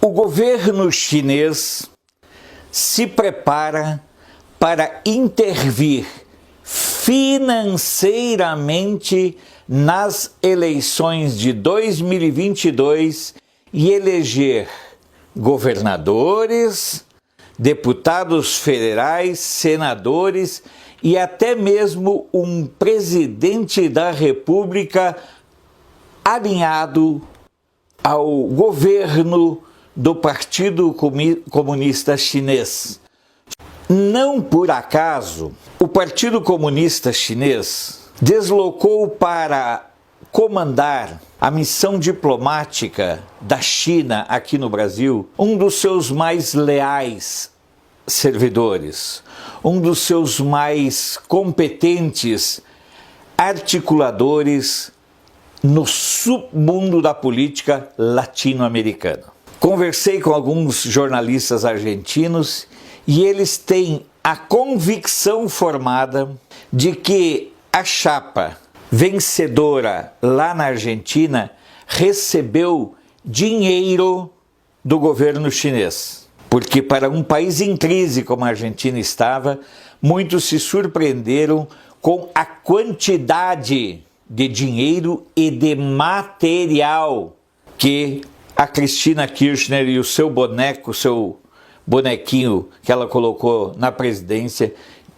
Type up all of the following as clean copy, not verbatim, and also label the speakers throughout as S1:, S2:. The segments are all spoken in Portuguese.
S1: O governo chinês se prepara para intervir financeiramente nas eleições de 2022 e eleger governadores, deputados federais, senadores e até mesmo um presidente da República alinhado ao governo do Partido Comunista Chinês. Não por acaso, o Partido Comunista Chinês deslocou para comandar a missão diplomática da China aqui no Brasil um dos seus mais leais servidores, um dos seus mais competentes articuladores no submundo da política latino-americana. Conversei com alguns jornalistas argentinos e eles têm a convicção formada de que a chapa vencedora lá na Argentina recebeu dinheiro do governo chinês. Porque para um país em crise como a Argentina estava, muitos se surpreenderam com a quantidade de dinheiro e de material que a Cristina Kirchner e o seu boneco, seu bonequinho que ela colocou na presidência,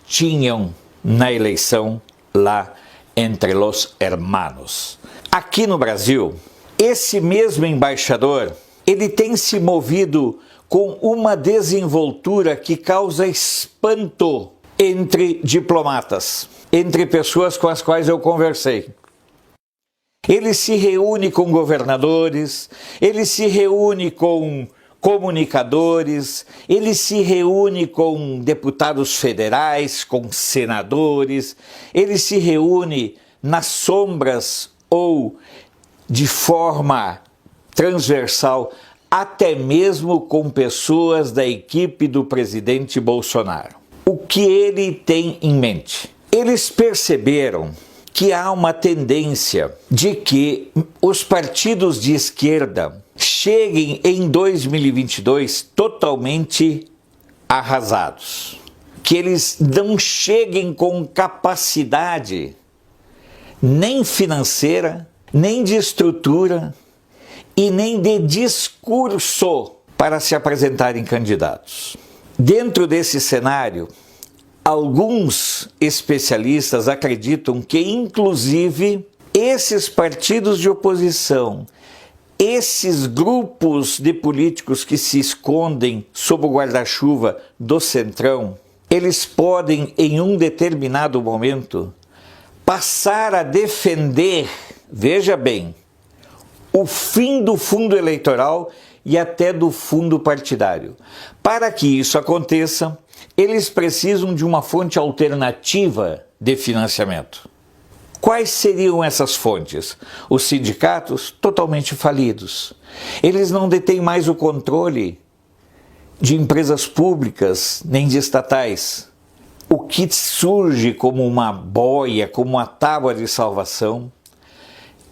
S1: tinham na eleição lá entre los hermanos. Aqui no Brasil, esse mesmo embaixador, ele tem se movido com uma desenvoltura que causa espanto entre diplomatas, entre pessoas com as quais eu conversei. Ele se reúne com governadores, ele se reúne com comunicadores, ele se reúne com deputados federais, com senadores, ele se reúne nas sombras ou de forma transversal, até mesmo com pessoas da equipe do presidente Bolsonaro. O que ele tem em mente? Eles perceberam que há uma tendência de que os partidos de esquerda cheguem em 2022 totalmente arrasados. Que eles não cheguem com capacidade nem financeira, nem de estrutura e nem de discurso para se apresentarem candidatos. Dentro desse cenário, alguns especialistas acreditam que, inclusive, esses partidos de oposição, esses grupos de políticos que se escondem sob o guarda-chuva do Centrão, eles podem, em um determinado momento, passar a defender, veja bem, o fim do fundo eleitoral e até do fundo partidário. Para que isso aconteça, eles precisam de uma fonte alternativa de financiamento. Quais seriam essas fontes? Os sindicatos totalmente falidos. Eles não detêm mais o controle de empresas públicas nem de estatais. O que surge como uma boia, como uma tábua de salvação,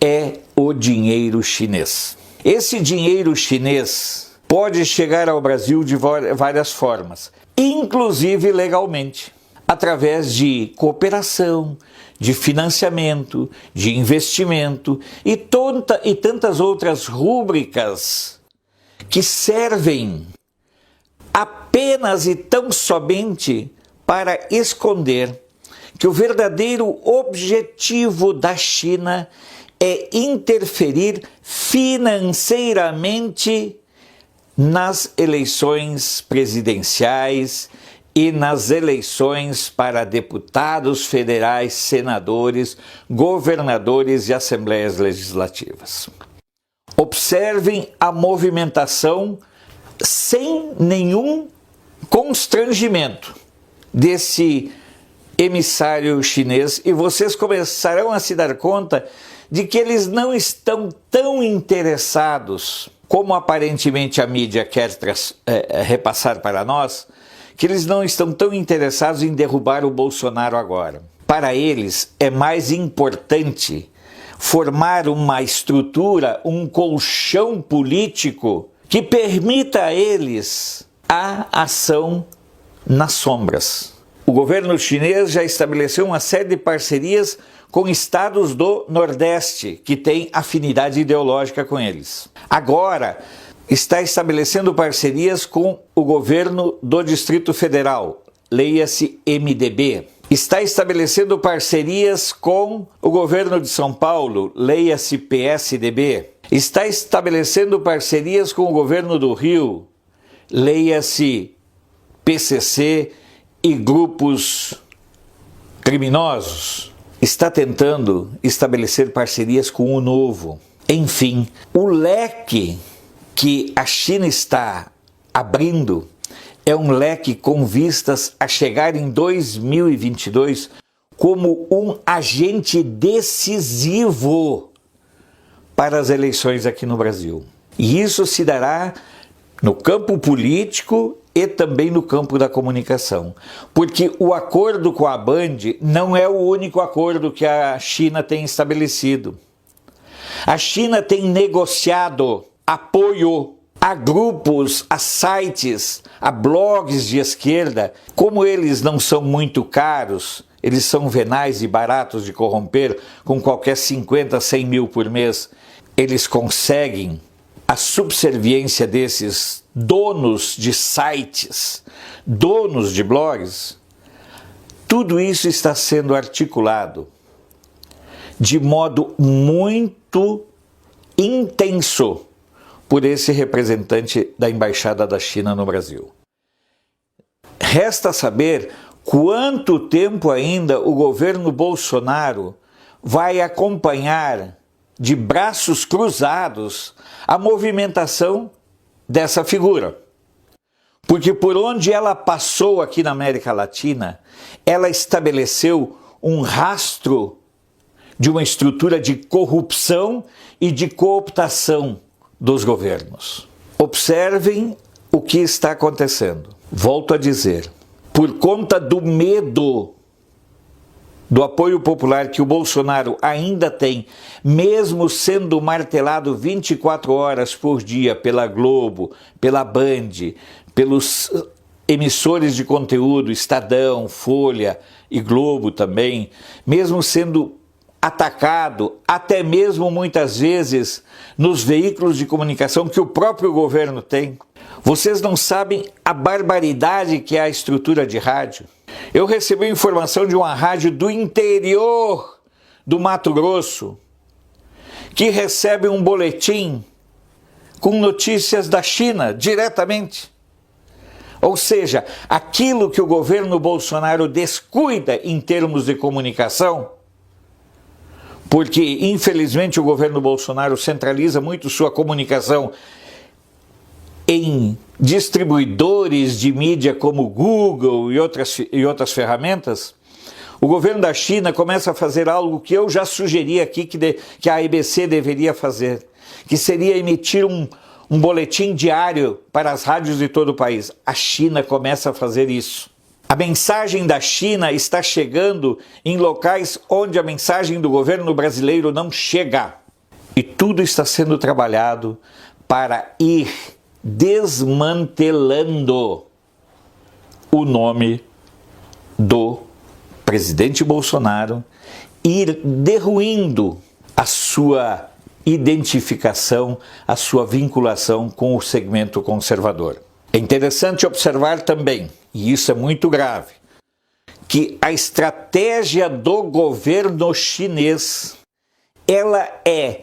S1: é o dinheiro chinês. Esse dinheiro chinês pode chegar ao Brasil de várias formas, inclusive legalmente, através de cooperação, de financiamento, de investimento e tantas outras rúbricas que servem apenas e tão somente para esconder que o verdadeiro objetivo da China é interferir financeiramente nas eleições presidenciais e nas eleições para deputados federais, senadores, governadores e assembleias legislativas. Observem a movimentação sem nenhum constrangimento desse emissário chinês e vocês começarão a se dar conta de que eles não estão tão interessados, como aparentemente a mídia quer repassar para nós, que eles não estão tão interessados em derrubar o Bolsonaro agora. Para eles é mais importante formar uma estrutura, um colchão político que permita a eles a ação nas sombras. O governo chinês já estabeleceu uma série de parcerias com estados do Nordeste que têm afinidade ideológica com eles. Agora, está estabelecendo parcerias com o governo do Distrito Federal, leia-se MDB. Está estabelecendo parcerias com o governo de São Paulo, leia-se PSDB. Está estabelecendo parcerias com o governo do Rio, leia-se PCC e grupos criminosos. Está tentando estabelecer parcerias com o Novo. Enfim, o leque que a China está abrindo é um leque com vistas a chegar em 2022 como um agente decisivo para as eleições aqui no Brasil. E isso se dará no campo político e também no campo da comunicação. Porque o acordo com a Band não é o único acordo que a China tem estabelecido. A China tem negociado apoio a grupos, a sites, a blogs de esquerda. Como eles não são muito caros, eles são venais e baratos de corromper, com qualquer 50, 100 mil por mês, eles conseguem a subserviência desses donos de sites, donos de blogs. Tudo isso está sendo articulado de modo muito intenso por esse representante da Embaixada da China no Brasil. Resta saber quanto tempo ainda o governo Bolsonaro vai acompanhar de braços cruzados a movimentação dessa figura. Porque por onde ela passou aqui na América Latina, ela estabeleceu um rastro de uma estrutura de corrupção e de cooptação dos governos. Observem o que está acontecendo. Volto a dizer, por conta do medo do apoio popular que o Bolsonaro ainda tem, mesmo sendo martelado 24 horas por dia pela Globo, pela Band, pelos emissores de conteúdo, Estadão, Folha e Globo também, mesmo sendo atacado, até mesmo muitas vezes nos veículos de comunicação que o próprio governo tem. Vocês não sabem a barbaridade que é a estrutura de rádio. Eu recebi informação de uma rádio do interior do Mato Grosso que recebe um boletim com notícias da China diretamente. Ou seja, aquilo que o governo Bolsonaro descuida em termos de comunicação, porque infelizmente o governo Bolsonaro centraliza muito sua comunicação em distribuidores de mídia como Google e outras ferramentas, o governo da China começa a fazer algo que eu já sugeri aqui que a ABC deveria fazer, que seria emitir um boletim diário para as rádios de todo o país. A China começa a fazer isso. A mensagem da China está chegando em locais onde a mensagem do governo brasileiro não chega. E tudo está sendo trabalhado para ir desmantelando o nome do presidente Bolsonaro, ir derruindo a sua identificação, a sua vinculação com o segmento conservador. É interessante observar também, e isso é muito grave, que a estratégia do governo chinês, ela é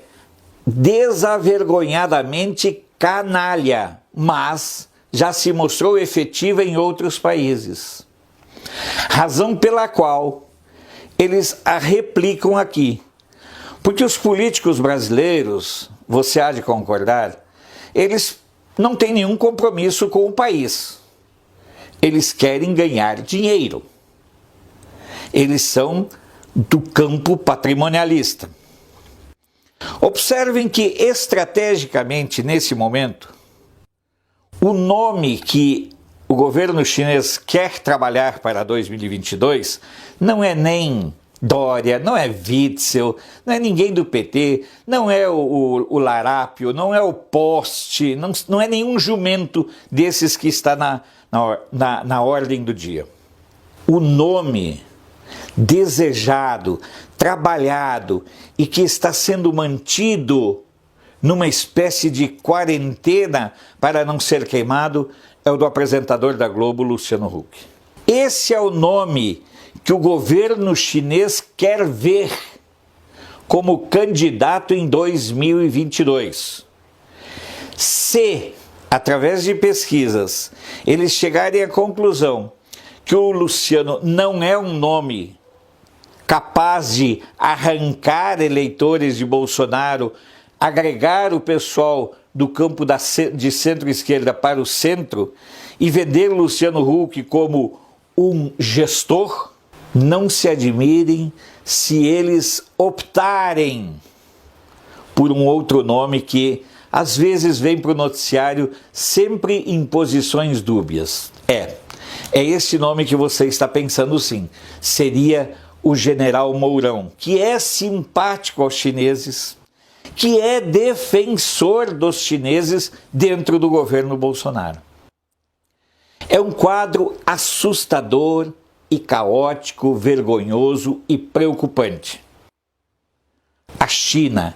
S1: desavergonhadamente canalha, mas já se mostrou efetiva em outros países. Razão pela qual eles a replicam aqui. Porque os políticos brasileiros, você há de concordar, eles não têm nenhum compromisso com o país. Eles querem ganhar dinheiro. Eles são do campo patrimonialista. Observem que estrategicamente, nesse momento, o nome que o governo chinês quer trabalhar para 2022 não é nem Dória, não é Witzel, não é ninguém do PT, não é o Larápio, não é o Poste, não é nenhum jumento desses que está na ordem do dia. O nome desejado, trabalhado e que está sendo mantido numa espécie de quarentena para não ser queimado é o do apresentador da Globo, Luciano Huck. Esse é o nome que o governo chinês quer ver como candidato em 2022. Se, através de pesquisas, eles chegarem à conclusão que o Luciano não é um nome capaz de arrancar eleitores de Bolsonaro, agregar o pessoal do campo de centro-esquerda para o centro e vender Luciano Huck como um gestor, não se admirem se eles optarem por um outro nome que às vezes vem para o noticiário sempre em posições dúbias. É esse nome que você está pensando, sim. Seria o general Mourão, que é simpático aos chineses, que é defensor dos chineses dentro do governo Bolsonaro. É um quadro assustador e caótico, vergonhoso e preocupante. A China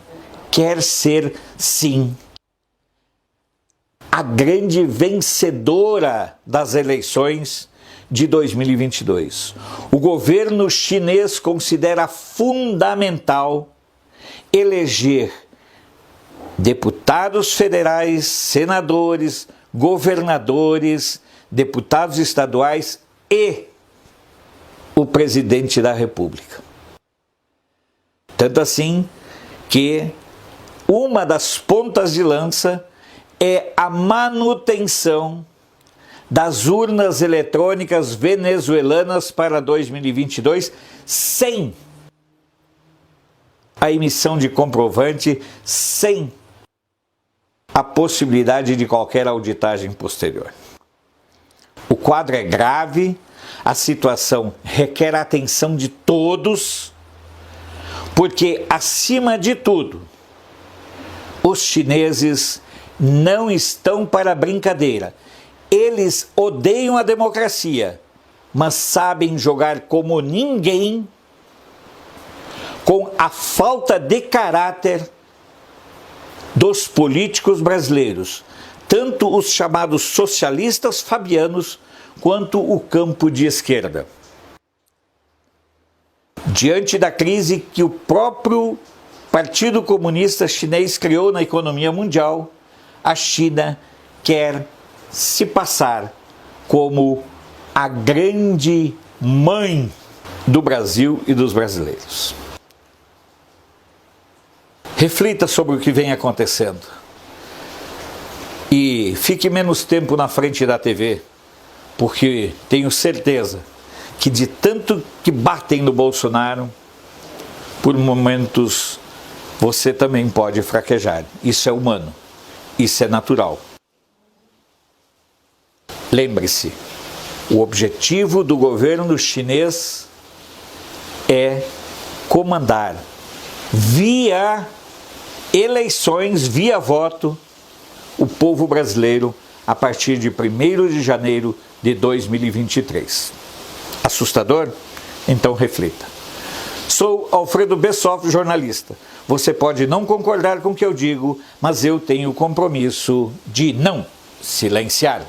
S1: quer ser, sim, a grande vencedora das eleições de 2022. O governo chinês considera fundamental eleger deputados federais, senadores, governadores, deputados estaduais e o presidente da República. Tanto assim que uma das pontas de lança é a manutenção das urnas eletrônicas venezuelanas para 2022 sem a emissão de comprovante, sem a possibilidade de qualquer auditagem posterior. O quadro é grave, a situação requer a atenção de todos, porque, acima de tudo, os chineses não estão para brincadeira. Eles odeiam a democracia, mas sabem jogar como ninguém com a falta de caráter dos políticos brasileiros, tanto os chamados socialistas fabianos, quanto o campo de esquerda. Diante da crise que o próprio Partido Comunista Chinês criou na economia mundial, a China quer se passar como a grande mãe do Brasil e dos brasileiros. Reflita sobre o que vem acontecendo e fique menos tempo na frente da TV, porque tenho certeza que de tanto que batem no Bolsonaro, por momentos você também pode fraquejar. Isso é humano, isso é natural. Lembre-se, o objetivo do governo chinês é comandar via eleições, via voto, o povo brasileiro a partir de 1º de janeiro de 2023. Assustador? Então reflita. Sou Alfredo Bessoff, jornalista. Você pode não concordar com o que eu digo, mas eu tenho o compromisso de não silenciar.